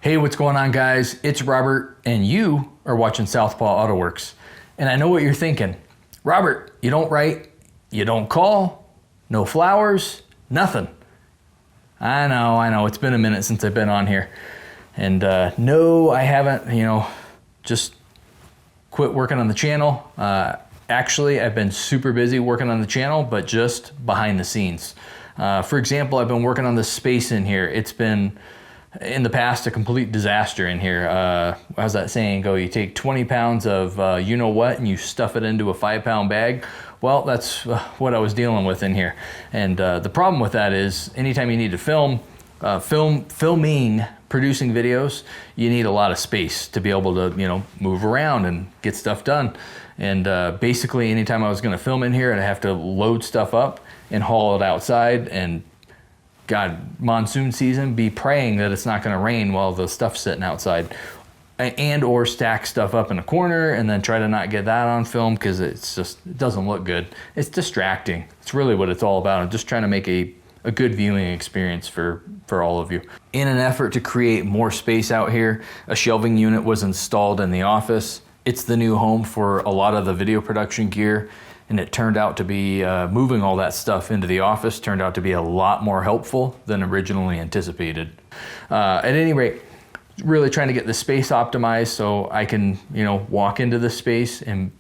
Hey, what's going on, guys? It's Robert, and you are watching Southpaw Autoworks. And I know what you're thinking. Robert, you don't write, you don't call, no flowers, nothing. I know. It's been a minute since I've been on here. And no, I haven't, just quit working on the channel. Actually, I've been super busy working on the channel, but just behind the scenes. For example, I've been working on this space in here. It's been, in the past, a complete disaster in here. How's that saying go? You take 20 pounds of you-know-what and you stuff it into a 5-pound bag. Well, that's what I was dealing with in here. And the problem with that is anytime you need to filming, producing videos, you need a lot of space to be able to, move around and get stuff done. And basically, anytime I was going to film in here, I'd have to load stuff up and haul it outside. And God, monsoon season, be praying that it's not going to rain while the stuff's sitting outside, and or stack stuff up in a corner and then try to not get that on film because it doesn't look good. It's distracting. It's really what it's all about. I'm just trying to make a good viewing experience for all of you. In an effort to create more space out here, a shelving unit was installed in the office. It's the new home for a lot of the video production gear, and it turned out to be, moving all that stuff into the office turned out to be a lot more helpful than originally anticipated. At any rate, really trying to get the space optimized so I can, walk into the space and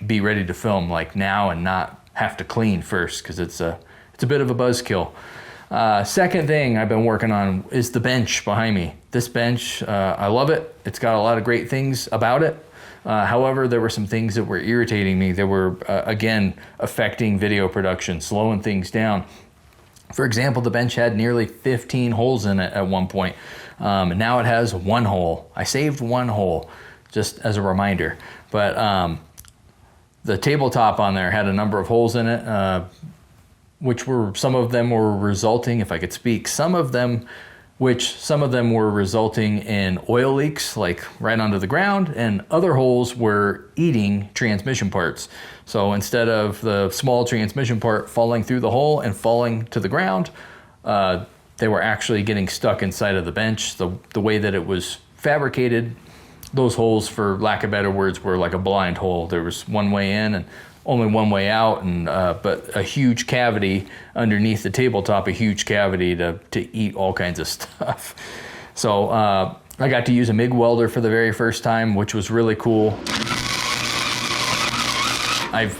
be ready to film like now and not have to clean first, because it's a bit of a buzzkill. Second thing I've been working on is the bench behind me. This bench, I love it. It's got a lot of great things about it. However, there were some things that were irritating me. They were, again, affecting video production, slowing things down. For example, the bench had nearly 15 holes in it at one point. And now it has one hole. I saved one hole, just as a reminder. But the tabletop on there had a number of holes in it, some of them were resulting, if I could speak, some of them were resulting in oil leaks, like right onto the ground, and other holes were eating transmission parts. So instead of the small transmission part falling through the hole and falling to the ground, they were actually getting stuck inside of the bench. The way that it was fabricated, those holes, for lack of better words, were like a blind hole. There was one way in and only one way out, and but a huge cavity underneath the tabletop, a huge cavity to eat all kinds of stuff. So I got to use a MIG welder for the very first time, which was really cool. I've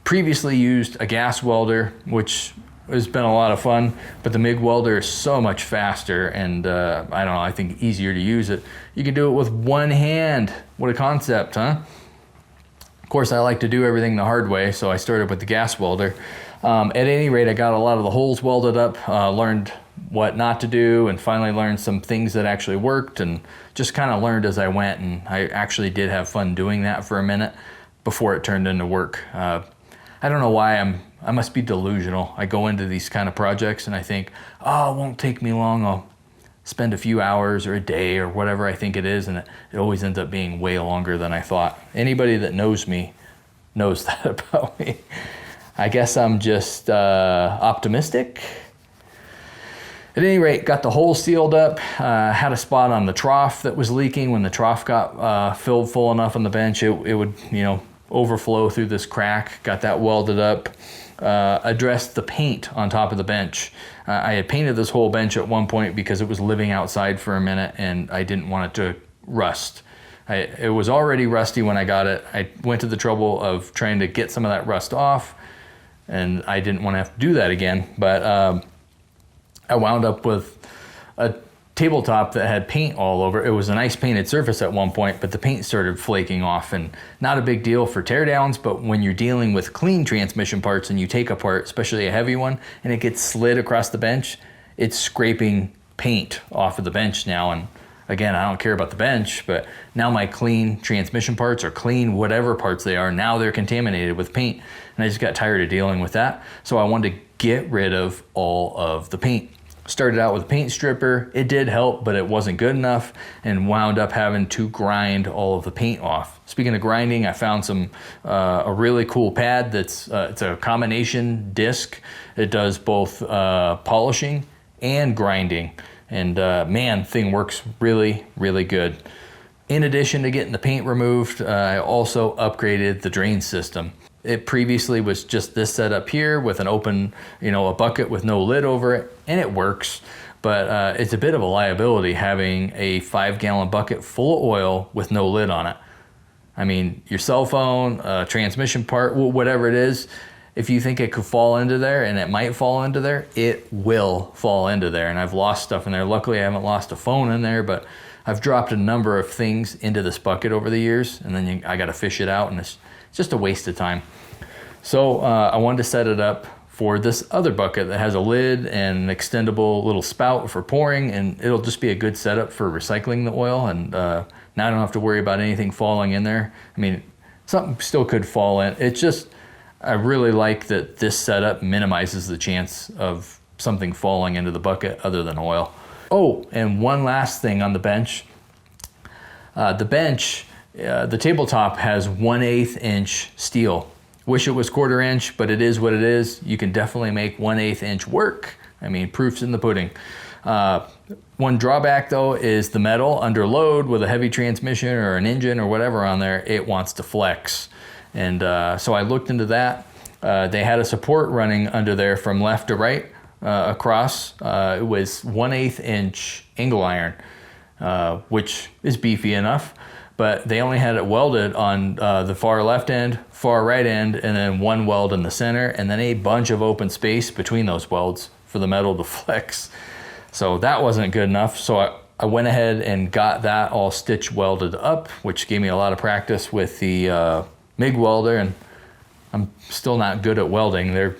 previously used a gas welder, which has been a lot of fun, but the MIG welder is so much faster and I think easier to use it. You can do it with one hand. What a concept, huh? Of course, I like to do everything the hard way, so I started with the gas welder. At any rate, I got a lot of the holes welded up, learned what not to do, and finally learned some things that actually worked, and just kind of learned as I went, and I actually did have fun doing that for a minute before it turned into work. I don't know why I must be delusional. I go into these kind of projects and I think, oh, it won't take me long. I'll spend a few hours or a day or whatever I think it is, and it always ends up being way longer than I thought. Anybody that knows me knows that about me. I guess I'm just optimistic. At any rate, got the hole sealed up, had a spot on the trough that was leaking. When the trough got filled full enough on the bench, it would, overflow through this crack. Got that welded up. Addressed the paint on top of the bench. I had painted this whole bench at one point because it was living outside for a minute and I didn't want it to rust. It was already rusty when I got it. I went to the trouble of trying to get some of that rust off, and I didn't want to have to do that again. But I wound up with a tabletop that had paint all over. It was a nice painted surface at one point, but the paint started flaking off, and not a big deal for teardowns, but when you're dealing with clean transmission parts and you take a part, especially a heavy one, and it gets slid across the bench, it's scraping paint off of the bench now. And again, I don't care about the bench, but now my clean transmission parts, or clean whatever parts they are, now they're contaminated with paint, and I just got tired of dealing with that. So I wanted to get rid of all of the paint. Started out with a paint stripper. It did help, but it wasn't good enough, and wound up having to grind all of the paint off. Speaking of grinding, I found a really cool pad that's it's a combination disc. It does both polishing and grinding, And man, thing works really, really good. In addition to getting the paint removed, I also upgraded the drain system. It previously was just this setup here with an open, a bucket with no lid over it, and it works. But it's a bit of a liability having a 5-gallon bucket full of oil with no lid on it. I mean, your cell phone, transmission part, whatever it is, if you think it could fall into there, and it might fall into there, it will fall into there. And I've lost stuff in there. Luckily, I haven't lost a phone in there, but I've dropped a number of things into this bucket over the years, and then I got to fish it out, and it's just a waste of time. So I wanted to set it up for this other bucket that has a lid and an extendable little spout for pouring, and it'll just be a good setup for recycling the oil, and now I don't have to worry about anything falling in there. I mean, something still could fall in. It's just, I really like that this setup minimizes the chance of something falling into the bucket other than oil. Oh, and one last thing on the bench. The tabletop has 1/8 inch steel. Wish it was 1/4 inch, but it is what it is. You can definitely make 1/8 inch work. I mean, proof's in the pudding. One drawback though is the metal under load with a heavy transmission or an engine or whatever on there, it wants to flex. And so I looked into that. They had a support running under there from left to right across. It was 1/8 inch angle iron, which is beefy enough. But they only had it welded on the far left end, far right end, and then one weld in the center, and then a bunch of open space between those welds for the metal to flex. So that wasn't good enough. So I went ahead and got that all stitch welded up, which gave me a lot of practice with the MIG welder, and I'm still not good at welding. They're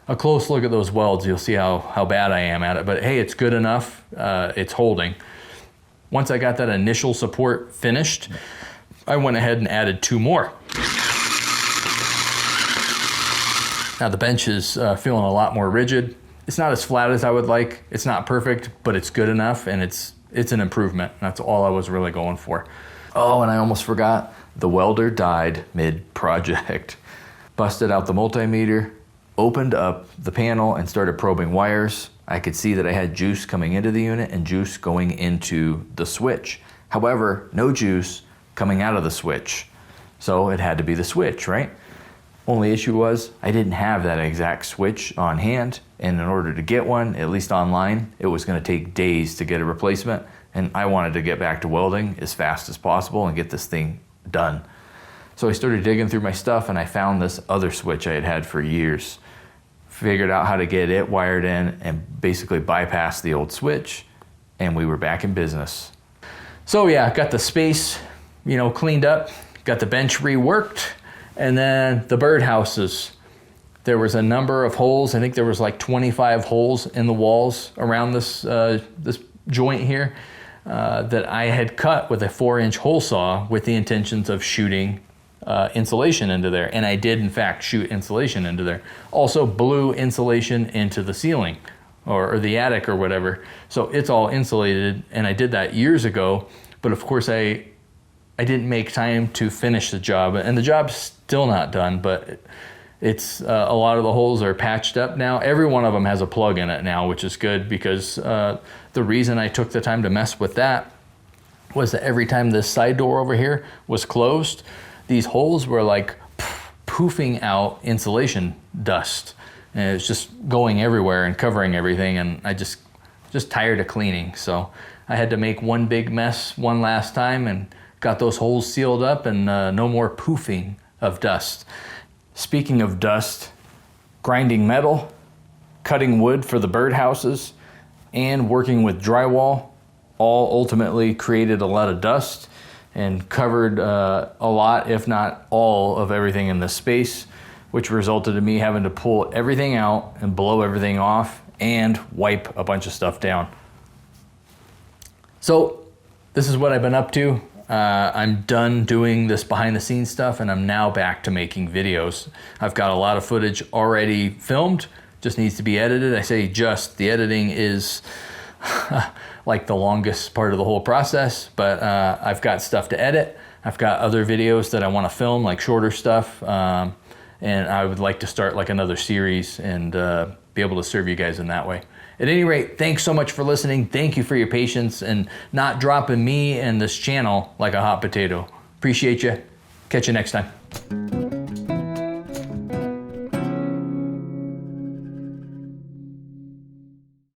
a close look at those welds, you'll see how bad I am at it. But hey, it's good enough. It's holding. Once I got that initial support finished, I went ahead and added 2 more. Now the bench is feeling a lot more rigid. It's not as flat as I would like. It's not perfect, but it's good enough, and it's an improvement. That's all I was really going for. Oh, and I almost forgot, the welder died mid-project. Busted out the multimeter, opened up the panel, and started probing wires. I could see that I had juice coming into the unit and juice going into the switch. However, no juice coming out of the switch. So it had to be the switch, right? Only issue was I didn't have that exact switch on hand, and in order to get one, at least online, it was going to take days to get a replacement, and I wanted to get back to welding as fast as possible and get this thing done. So I started digging through my stuff, and I found this other switch I had had for years. Figured out how to get it wired in and basically bypass the old switch, and we were back in business. So yeah, got the space, cleaned up, got the bench reworked, and then the birdhouses. There was a number of holes. I think there was like 25 holes in the walls around this joint here that I had cut with a 4-inch hole saw with the intentions of shooting insulation into there, and I did in fact shoot insulation into there. Also blew insulation into the ceiling or the attic or whatever, so it's all insulated, and I did that years ago, but of course I didn't make time to finish the job, and the job's still not done, but it's a lot of the holes are patched up now. Every one of them has a plug in it now, which is good, because the reason I took the time to mess with that was that every time this side door over here was closed, these holes were like poofing out insulation dust, and it was just going everywhere and covering everything, and I just tired of cleaning. So I had to make one big mess one last time and got those holes sealed up, and no more poofing of dust. Speaking of dust, grinding metal, cutting wood for the birdhouses, and working with drywall all ultimately created a lot of dust and covered a lot, if not all, of everything in this space, which resulted in me having to pull everything out and blow everything off and wipe a bunch of stuff down. So this is what I've been up to. I'm done doing this behind the scenes stuff, and I'm now back to making videos. I've got a lot of footage already filmed, just needs to be edited. I say just, the editing is like the longest part of the whole process, but I've got stuff to edit. I've got other videos that I want to film, like shorter stuff, and I would like to start like another series and be able to serve you guys in that way. At any rate, thanks so much for listening. Thank you for your patience and not dropping me and this channel like a hot potato. Appreciate you. Catch you next time.